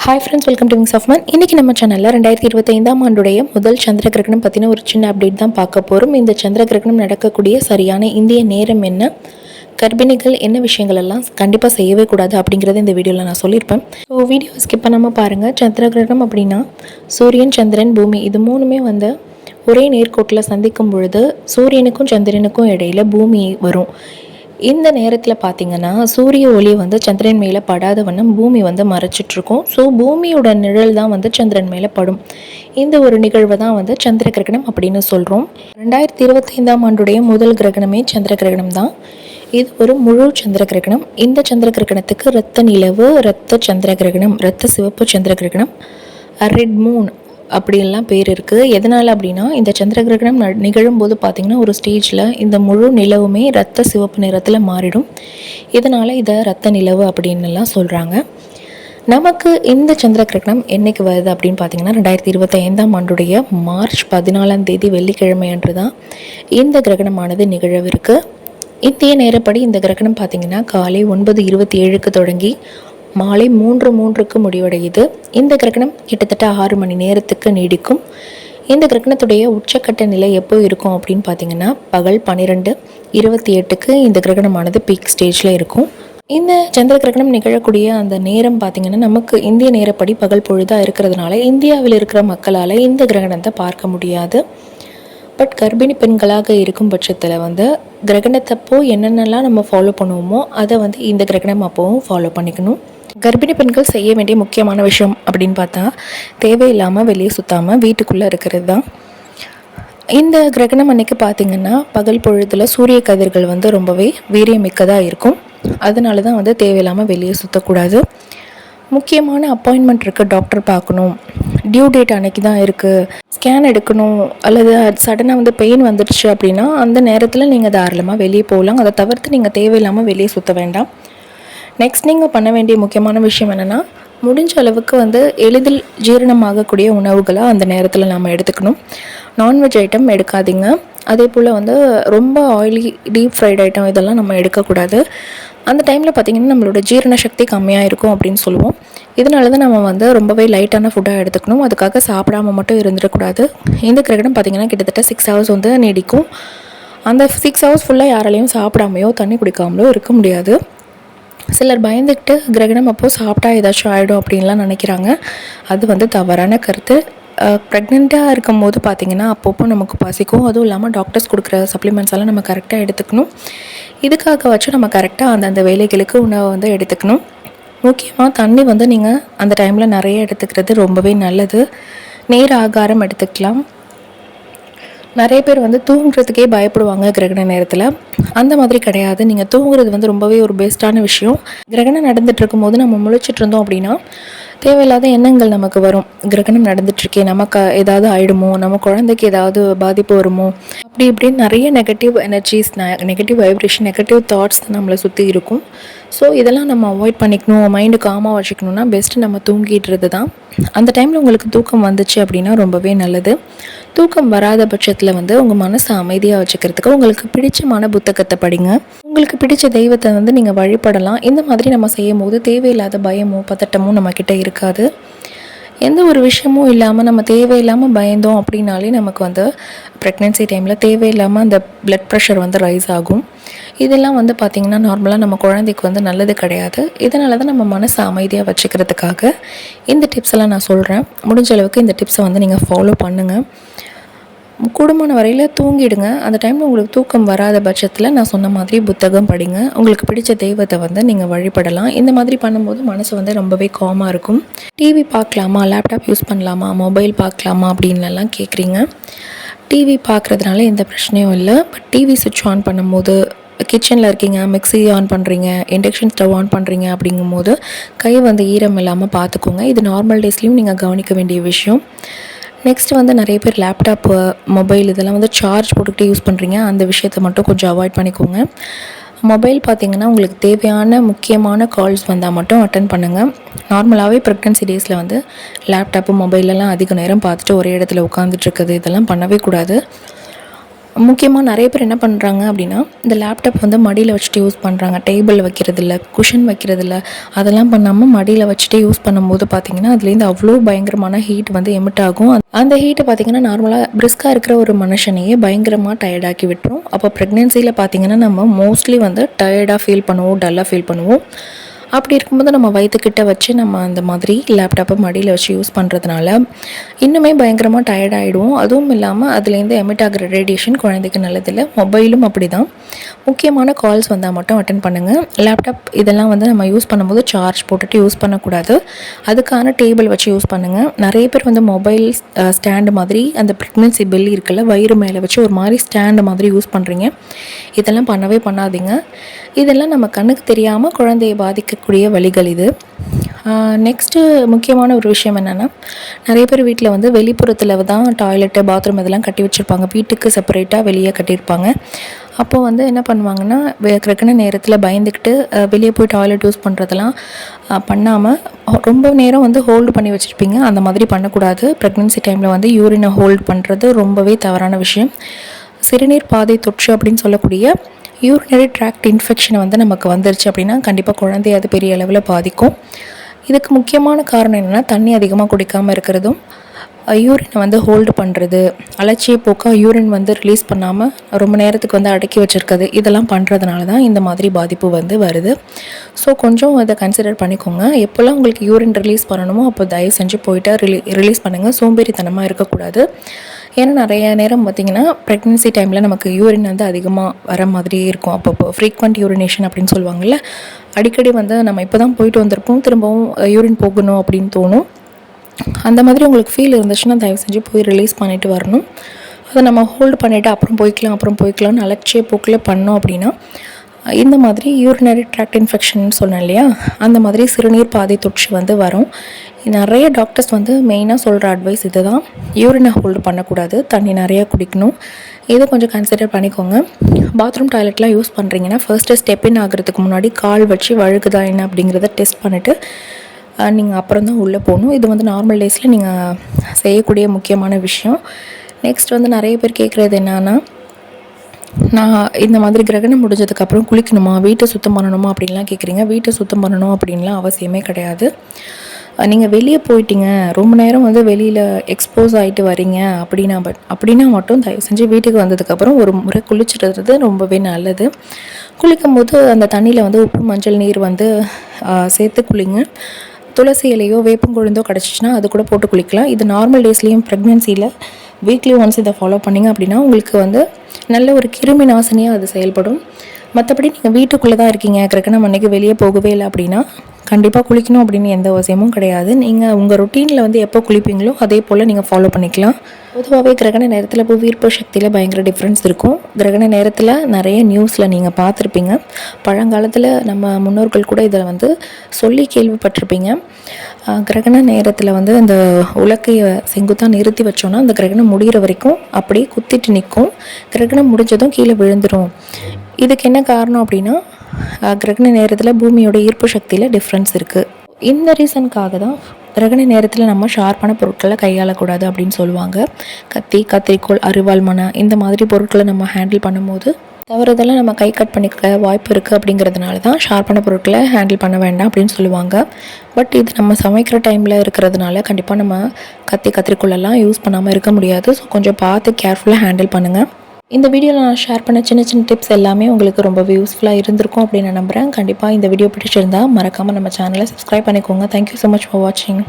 Hi friends, welcome to Wings of Man. இன்றைக்கி நம்ம சேனலில் 2025ஆம் ஆண்டுடைய முதல் சந்திர கிரகணம் பற்றின ஒரு சின்ன அப்டேட் தான் பார்க்க போகிறோம். இந்த சந்திர கிரகணம் நடக்கக்கூடிய சரியான இந்திய நேரம் என்ன, கர்ப்பிணிகள் என்ன விஷயங்கள் எல்லாம் கண்டிப்பாக செய்யவே கூடாது அப்படிங்கிறத இந்த வீடியோவில் நான் சொல்லியிருப்பேன். ஸோ வீடியோ ஸ்கிப் பண்ணாமல் பாருங்கள். சந்திர கிரகணம் அப்படின்னா சூரியன், சந்திரன், பூமி இது மூணுமே ஒரே நேர்கோட்டில் சந்திக்கும் பொழுது சூரியனுக்கும் சந்திரனுக்கும் இடையில் பூமி வரும். இந்த நேரத்தில் பார்த்திங்கன்னா சூரிய ஒளி சந்திரன் மேலே படாத வண்ணம் பூமி மறைச்சிட்ருக்கும். ஸோ பூமியோட நிழல் தான் சந்திரன் மேலே படும். இந்த ஒரு நிகழ்வை தான் சந்திர கிரகணம் அப்படின்னு சொல்கிறோம். 2025ஆம் ஆண்டுடைய முதல் கிரகணமே சந்திர கிரகணம் தான். இது ஒரு முழு சந்திர கிரகணம். இந்த சந்திர கிரகணத்துக்கு இரத்த நிலவு, இரத்த சந்திர கிரகணம், இரத்த சிவப்பு சந்திர கிரகணம், ரெட் மூன் அப்படின்லாம் பேர் இருக்குது. எதனால் அப்படின்னா இந்த சந்திர கிரகணம் நிகழும்போது பார்த்திங்கன்னா ஒரு ஸ்டேஜில் இந்த முழு நிலவுமே ரத்த சிவப்பு நிறத்தில் மாறிடும். இதனால் இதை ரத்த நிலவு அப்படின்னுலாம் சொல்கிறாங்க. நமக்கு இந்த சந்திர கிரகணம் என்றைக்கு வருது அப்படின்னு பார்த்திங்கன்னா 2025ஆம் ஆண்டுடைய மார்ச் 14ஆம் தேதி வெள்ளிக்கிழமை அன்று தான் இந்த கிரகணமானது நிகழவிருக்கு. இந்திய நேரப்படி இந்த கிரகணம் பார்த்திங்கன்னா காலை 9:27க்கு தொடங்கி மாலை 3:03க்கு முடிவடையுது. இந்த கிரகணம் கிட்டத்தட்ட 6 மணி நேரத்துக்கு நீடிக்கும். இந்த கிரகணத்துடைய உச்சக்கட்ட நிலை எப்போ இருக்கும் அப்படின்னு பார்த்தீங்கன்னா பகல் 12:28க்கு இந்த கிரகணமானது பீக் ஸ்டேஜில் இருக்கும். இந்த சந்திர கிரகணம் நிகழக்கூடிய அந்த நேரம் பார்த்திங்கன்னா நமக்கு இந்திய நேரப்படி பகல் பொழுதாக இருக்கிறதுனால இந்தியாவில் இருக்கிற மக்களால் இந்த கிரகணத்தை பார்க்க முடியாது. பட் கர்ப்பிணி பெண்களாக இருக்கும் பட்சத்தில் கிரகணத்தப்போ என்னென்னலாம் நம்ம ஃபாலோ பண்ணுவோமோ அதை இந்த கிரகணம் அப்போவும் ஃபாலோ பண்ணிக்கணும். கர்ப்பிணி பெண்கள் செய்ய வேண்டிய முக்கியமான விஷயம் அப்படின்னு பார்த்தா தேவையில்லாமல் வெளியே சுற்றாமல் வீட்டுக்குள்ளே இருக்கிறது தான். இந்த கிரகணம் அன்னைக்கு பார்த்திங்கன்னா பகல் பொழுதில் சூரிய கதிர்கள் ரொம்பவே வீரியமிக்கதாக இருக்கும். அதனால தான் தேவையில்லாமல் வெளியே சுற்றக்கூடாது. முக்கியமான அப்பாயின்மெண்ட் இருக்குது, டாக்டர் பார்க்கணும், டியூ டேட் அன்னைக்கு தான் இருக்குது, ஸ்கேன் எடுக்கணும், அல்லது சடனாக பெயின் வந்துடுச்சு அப்படின்னா அந்த நேரத்தில் நீங்கள் தாராளமாக வெளியே போகலாம். அதை தவிர்த்து நீங்கள் தேவையில்லாமல் வெளியே சுற்ற வேண்டாம். நெக்ஸ்ட் நீங்கள் பண்ண வேண்டிய முக்கியமான விஷயம் என்னென்னா முடிஞ்ச அளவுக்கு எளிதில் ஜீரணமாகக்கூடிய உணவுகளை அந்த நேரத்தில் நம்ம எடுத்துக்கணும். நான்வெஜ் ஐட்டம் எடுக்காதீங்க. அதே போல் ரொம்ப ஆயிலி டீப் ஃப்ரைட் ஐட்டம் இதெல்லாம் நம்ம எடுக்கக்கூடாது. அந்த டைமில் பார்த்திங்கன்னா நம்மளோட ஜீரண சக்தி கம்மியாக இருக்கும் அப்படின்னு சொல்லுவோம். இதனால தான் நம்ம ரொம்பவே லைட்டான ஃபுட்டாக எடுத்துக்கணும். அதுக்காக சாப்பிடாம மட்டும் இருந்துடக்கூடாது. இந்த கிரகணம் பார்த்திங்கன்னா கிட்டத்தட்ட 6 ஹவர்ஸ் நீடிக்கும். அந்த 6 ஹவர்ஸ் ஃபுல்லாக யாராலையும் சாப்பிடாமையோ தண்ணி குடிக்காமலோ இருக்க முடியாது. சிலர் பயந்துக்கிட்டு கிரகணம் அப்போது சாப்பிட்டா ஏதாச்சும் ஆகிடும் அப்படின்லாம் நினைக்கிறாங்க. அது தவறான கருத்து. ப்ரெக்னெண்ட்டாக இருக்கும் போது பார்த்திங்கன்னா அப்பப்போ நமக்கு பசிக்கும். அதுவும் இல்லாமல் டாக்டர்ஸ் கொடுக்குற சப்ளிமெண்ட்ஸ் எல்லாம் நம்ம கரெக்டாக எடுத்துக்கணும். இதுக்காக வச்சு நம்ம கரெக்டாக அந்தந்த வேலைகளுக்கு உணவை எடுத்துக்கணும். முக்கியமாக தண்ணி நீங்கள் அந்த டைமில் நிறைய எடுத்துக்கிறது ரொம்பவே நல்லது. நேர ஆகாரம் எடுத்துக்கலாம். நிறைய பேர் தூங்குறதுக்கே பயப்படுவாங்க கிரகண நேரத்தில். அந்த மாதிரி கிடையாது. நீங்கள் தூங்குறது ரொம்பவே ஒரு பெஸ்ட்டான விஷயம். கிரகணம் நடந்துட்டு இருக்கும்போது நம்ம முழிச்சிட்டு இருந்தோம் அப்படின்னா தேவையில்லாத எண்ணங்கள் நமக்கு வரும். கிரகணம் நடந்துட்டுருக்கே, நமக்கு ஏதாவது ஆகிடுமோ, நம்ம குழந்தைக்கு ஏதாவது பாதிப்பு வருமோ, அப்படி இப்படின்னு நிறைய negative energies, negative vibration, negative thoughts நம்மளை சுற்றி இருக்கும். ஸோ இதெல்லாம் நம்ம அவாய்ட் பண்ணிக்கணும். மைண்டு காமாக வச்சுக்கணுன்னா பெஸ்ட்டு நம்ம தூங்கிடுறது தான். அந்த டைமில் உங்களுக்கு தூக்கம் வந்துச்சு அப்படின்னா ரொம்பவே நல்லது. தூக்கம் வராத பட்சத்தில் உங்கள் மனசை அமைதியாக வச்சுக்கிறதுக்கு உங்களுக்கு பிடிச்சமான புத்தகத்தை படிங்க. உங்களுக்கு பிடிச்ச தெய்வத்தை நீங்கள் வழிபடலாம். இந்த மாதிரி நம்ம செய்யும் போது தேவையில்லாத பயமோ பதட்டமோ நம்மக்கிட்ட இருக்காது. எந்த ஒரு விஷயமும் இல்லாமல் நம்ம தேவையில்லாமல் பயந்தோம் அப்படின்னாலே நமக்கு ப்ரெக்னென்சி டைமில் தேவையில்லாமல் அந்த பிளட் ப்ரெஷர் ரைஸ் ஆகும். இதெல்லாம் பார்த்திங்கன்னா நார்மலாக நம்ம குழந்தைக்கு நல்லது கிடையாது. இதனால தான் நம்ம மனசை அமைதியாக வச்சுக்கிறதுக்காக இந்த டிப்ஸ் எல்லாம் நான் சொல்கிறேன். முடிஞ்ச அளவுக்கு இந்த டிப்ஸை நீங்கள் ஃபாலோ பண்ணுங்கள். கூடுமான வரையில் தூங்கிடுங்க. அந்த டைமில் உங்களுக்கு தூக்கம் வராத பட்சத்தில் நான் சொன்ன மாதிரி புத்தகம் படிங்க. உங்களுக்கு பிடிச்ச தெய்வத்தை நீங்கள் வழிபடலாம். இந்த மாதிரி பண்ணும்போது மனசு ரொம்பவே காமாக இருக்கும். டிவி பார்க்கலாமா, லேப்டாப் யூஸ் பண்ணலாமா, மொபைல் பார்க்கலாமா அப்படின்லாம் கேட்குறீங்க. டிவி பார்க்குறதுனால எந்த பிரச்சனையும் இல்லை. பட் டிவி சுவிட்ச் ஆன் பண்ணும்போது கிச்சனில் இருக்கீங்க, மிக்ஸி ஆன் பண்ணுறீங்க, இண்டக்ஷன் ஸ்டவ் ஆன் பண்ணுறீங்க அப்படிங்கும்போது கை ஈரம் இல்லாமல் பார்த்துக்கோங்க. இது நார்மல் டேஸ்லேயும் நீங்கள் கவனிக்க வேண்டிய விஷயம். நெக்ஸ்ட்டு நிறைய பேர் லேப்டாப்பு, மொபைல் இதெல்லாம் சார்ஜ் போட்டுக்கிட்டு யூஸ் பண்ணுறீங்க. அந்த விஷயத்தை மட்டும் கொஞ்சம் அவாய்ட் பண்ணிக்கோங்க. மொபைல் பார்த்திங்கன்னா உங்களுக்கு தேவையான முக்கியமான கால்ஸ் வந்தால் மட்டும் அட்டன் பண்ணுங்கள். நார்மலாகவே ப்ரெக்னன்சி டேஸில் லேப்டாப்பு, மொபைலெல்லாம் அதிக நேரம் பார்த்துட்டு ஒரே இடத்துல உட்காந்துட்ருக்குது இதெல்லாம் பண்ணவே கூடாது. முக்கியமாக நிறைய பேர் என்ன பண்ணுறாங்க அப்படின்னா, இந்த லேப்டாப் வந்து மடியில் வச்சுட்டு யூஸ் பண்ணுறாங்க. டேபிள் வைக்கிறதில்ல, குஷன் வைக்கிறதில்ல. அதெல்லாம் பண்ணாமல் மடியில் வச்சுட்டு யூஸ் பண்ணும்போது பார்த்திங்கன்னா, அதுலேருந்து அவ்வளோ பயங்கரமான ஹீட் வந்து எமிட் ஆகும். அந்த ஹீட்டை பார்த்திங்கன்னா நார்மலாக பிரிஸ்காக இருக்கிற ஒரு மனுஷனையே பயங்கரமாக டயர்டாக்கி விட்டுரும். அப்போ ப்ரெக்னென்சியில் பார்த்திங்கன்னா நம்ம மோஸ்ட்லி வந்து டயர்டாக ஃபீல் பண்ணுவோம், டல்லாக ஃபீல் பண்ணுவோம். அப்படி இருக்கும்போது நம்ம வயிற்றுக்கிட்ட வச்சு நம்ம அந்த மாதிரி லேப்டாப்பை மடியில் வச்சு யூஸ் பண்ணுறதுனால இன்னுமே பயங்கரமாக டயர்டாகிடுவோம். அதுவும் இல்லாமல் அதுலேருந்து எமிட் ஆகிற ரேடியேஷன் குழந்தைக்கு நல்லதில்லை. மொபைலும் அப்படி தான். முக்கியமான கால்ஸ் வந்தால் மட்டும் அட்டன் பண்ணுங்கள். லேப்டாப் இதெல்லாம் வந்து நம்ம யூஸ் பண்ணும்போது சார்ஜ் போட்டுட்டு யூஸ் பண்ணக்கூடாது. அதுக்கான டேபிள் வச்சு யூஸ் பண்ணுங்கள். நிறைய பேர் வந்து மொபைல் ஸ்டாண்டு மாதிரி அந்த ப்ரெக்னென்சி பெல்லி இருக்குல்ல, வயிறு மேலே வச்சு ஒரு மாதிரி ஸ்டாண்டு மாதிரி யூஸ் பண்ணுறீங்க. இதெல்லாம் பண்ணவே பண்ணாதீங்க. இதெல்லாம் நம்ம கண்ணுக்கு தெரியாமல் குழந்தையை பாதிக்கக்கூடிய வழிகள் இது. நெக்ஸ்ட்டு முக்கியமான ஒரு விஷயம் என்னென்னா, நிறைய பேர் வீட்டில் வந்து வெளிப்புறத்தில் தான் டாய்லெட்டு, பாத்ரூம் இதெல்லாம் கட்டி வச்சுருப்பாங்க. வீட்டுக்கு செப்பரேட்டாக வெளியே கட்டியிருப்பாங்க. அப்போது வந்து என்ன பண்ணுவாங்கன்னா, கிடக்கிற நேரத்தில் பயந்துக்கிட்டு வெளியே போய் டாய்லெட் யூஸ் பண்ணுறதெல்லாம் பண்ணாமல் ரொம்ப நேரம் வந்து ஹோல்டு பண்ணி வச்சுருப்பீங்க. அந்த மாதிரி பண்ணக்கூடாது. ப்ரெக்னென்சி டைமில் வந்து யூரினை ஹோல்டு பண்ணுறது ரொம்பவே தவறான விஷயம். சிறுநீர் பாதை தொற்று அப்படின்னு சொல்லக்கூடிய யூரினரி ட்ராக்ட் இன்ஃபெக்ஷன் வந்து நமக்கு வந்துருச்சு அப்படின்னா கண்டிப்பாக குழந்தைய அது பெரிய அளவில் பாதிக்கும். இதுக்கு முக்கியமான காரணம் என்னென்னா, தண்ணி அதிகமாக குடிக்காமல் இருக்கிறதும், யூரினை வந்து ஹோல்டு பண்ணுறது, அலட்சிய போக்காக யூரின் வந்து ரிலீஸ் பண்ணாமல் ரொம்ப நேரத்துக்கு வந்து அடக்கி வச்சுருக்குது, இதெல்லாம் பண்ணுறதுனால தான் இந்த மாதிரி பாதிப்பு வந்து வருது. ஸோ கொஞ்சம் அதை கன்சிடர் பண்ணிக்கோங்க. எப்போல்லாம் உங்களுக்கு யூரின் ரிலீஸ் பண்ணணுமோ அப்போ தயவு செஞ்சு போய்ட்டு ரிலீஸ் பண்ணுங்கள். சோம்பேறித்தனமாக இருக்கக்கூடாது. ஏன்னா நிறைய நேரம் பார்த்திங்கன்னா ப்ரெக்னென்சி டைமில் நமக்கு யூரின் வந்து அதிகமாக வர மாதிரியே இருக்கும். அப்பப்போ ஃப்ரீக்வெண்ட் யூரினேஷன் அப்படின்னு சொல்லுவாங்கள்ல, அடிக்கடி வந்து நம்ம இப்போ தான் போயிட்டு வந்திருப்போம், திரும்பவும் யூரின் போகணும் அப்படின்னு தோணும். அந்த மாதிரி உங்களுக்கு ஃபீல் இருந்துச்சுன்னா தயவு செஞ்சு போய் ரிலீஸ் பண்ணிவிட்டு வரணும். அதை நம்ம ஹோல்டு பண்ணிவிட்டு அப்புறம் போய்க்கலாம்னு அலட்சிய போக்கில் பண்ணோம் அப்படின்னா இந்த மாதிரி யூரினரி ட்ராக்ட் இன்ஃபெக்ஷன் சொன்னேன் இல்லையா, அந்த மாதிரி சிறுநீர் பாதை தொற்று வந்து வரும். நிறைய டாக்டர்ஸ் வந்து மெயினாக சொல்கிற அட்வைஸ் இது தான், யூரினை ஹோல்டு பண்ணக்கூடாது, தண்ணி நிறையா குடிக்கணும். இதை கொஞ்சம் கன்சிடர் பண்ணிக்கோங்க. பாத்ரூம் டாய்லெட்லாம் யூஸ் பண்ணுறீங்கன்னா ஃபர்ஸ்ட்டு ஸ்டெப்-இன் ஆகிறதுக்கு முன்னாடி கால் வச்சு வழுக்குதா என்ன அப்படிங்கிறத டெஸ்ட் பண்ணிவிட்டு நீங்கள் அப்புறம் தான் உள்ளே போகணும். இது வந்து நார்மல் டேஸில் நீங்கள் செய்யக்கூடிய முக்கியமான விஷயம். நெக்ஸ்ட் வந்து நிறைய பேர் கேட்குறது என்னன்னா, நான் இந்த மாதிரி கிரகணம் முடிஞ்சதுக்கப்புறம் குளிக்கணுமா, வீட்டை சுத்தம் பண்ணணுமா அப்படின்லாம் கேட்குறீங்க. வீட்டை சுத்தம் பண்ணணும் அப்படின்லாம் அவசியமே கிடையாது. நீங்கள் வெளியே போயிட்டீங்க, ரொம்ப நேரம் வந்து வெளியில் எக்ஸ்போஸ் ஆகிட்டு வரீங்க அப்படின்னா மட்டும் தயவு செஞ்சு வீட்டுக்கு வந்ததுக்கப்புறம் ஒரு முறை குளிச்சுடுறது ரொம்பவே நல்லது. குளிக்கும்போது அந்த தண்ணியில் வந்து உப்பு மஞ்சள் நீர் வந்து சேர்த்து குளிங்க. துளசி இலையோ வேப்பங்குழுந்தோ கிடச்சிச்சின்னா அது கூட போட்டு குளிக்கலாம். இது நார்மல் டேஸ்லேயும் ப்ரெக்னென்சியில் வீக்லி ஒன்ஸ் இதை ஃபாலோ பண்ணிங்க அப்படின்னா உங்களுக்கு வந்து நல்ல ஒரு கிருமி நாசினியாக அது செயல்படும். மற்றபடி நீங்கள் வீட்டுக்குள்ளே தான் இருக்கீங்க, கிரகணம் அன்றைக்கி வெளியே போகவே இல்லை அப்படின்னா கண்டிப்பாக குளிக்கணும் அப்படின்னு எந்த அவசியமும் கிடையாது. நீங்கள் உங்கள் ரொட்டீனில் வந்து எப்போ குளிப்பீங்களோ அதே போல் நீங்கள் ஃபாலோ பண்ணிக்கலாம். பொதுவாகவே கிரகண நேரத்தில் புவியீர்ப்பு சக்தியில் பயங்கர டிஃப்ரென்ஸ் இருக்கும். கிரகண நேரத்தில் நிறைய நியூஸில் நீங்கள் பார்த்துருப்பீங்க. பழங்காலத்தில் நம்ம முன்னோர்கள் கூட இதில் வந்து சொல்லி கேள்விப்பட்டிருப்பீங்க. கிரகண நேரத்தில் வந்து அந்த உலக்கையை செங்குத்தாக நிறுத்தி வச்சோன்னா அந்த கிரகணம் முடிகிற வரைக்கும் அப்படியே குத்திட்டு நிற்கும். கிரகணம் முடிஞ்சதும் கீழே விழுந்துடும். இதுக்கு என்ன காரணம் அப்படின்னா, கிரகண நேரத்தில் பூமியோட ஈர்ப்பு சக்தியில் டிஃப்ரென்ஸ் இருக்குது. இந்த ரீசனுக்காக தான் கிரகண நேரத்தில் நம்ம ஷார்ப்பான பொருட்களை கையாளக்கூடாது அப்படின்னு சொல்லுவாங்க. கத்தி, கத்திரிக்கோள், அரிவாள், மனை இந்த மாதிரி பொருட்களை நம்ம ஹேண்டில் பண்ணும்போது தவறுதெல்லாம் நம்ம கை கட் பண்ணிக்க வாய்ப்பு இருக்குது. அப்படிங்கிறதுனால தான் ஷார்ப்பான பொருட்களை ஹேண்டில் பண்ண வேண்டாம் அப்படின்னு சொல்லுவாங்க. பட் இது நம்ம சமைக்கிற டைமில் இருக்கிறதுனால கண்டிப்பாக நம்ம கத்தி, கத்திரிக்கோளெல்லாம் யூஸ் பண்ணாமல் இருக்க முடியாது. ஸோ கொஞ்சம் பார்த்து கேர்ஃபுல்லாக ஹேண்டில் பண்ணுங்கள். இந்த வீடியோவில் நான் ஷேர் பண்ண சின்ன சின்ன டிப்ஸ் எல்லாமே உங்களுக்கு ரொம்பவே யூஸ்ஃபுல்லாக இருந்திருக்கும் அப்படின்னு நான் நம்புகிறேன். கண்டிப்பாக இந்த வீடியோ பிடிச்சிருந்தால் மறக்காமல் நம்ம சேனலை சப்ஸ்கிரைப் பண்ணிக்கோங்க. தேங்க்யூ ஸோ மச் ஃபார் வாட்சிங்.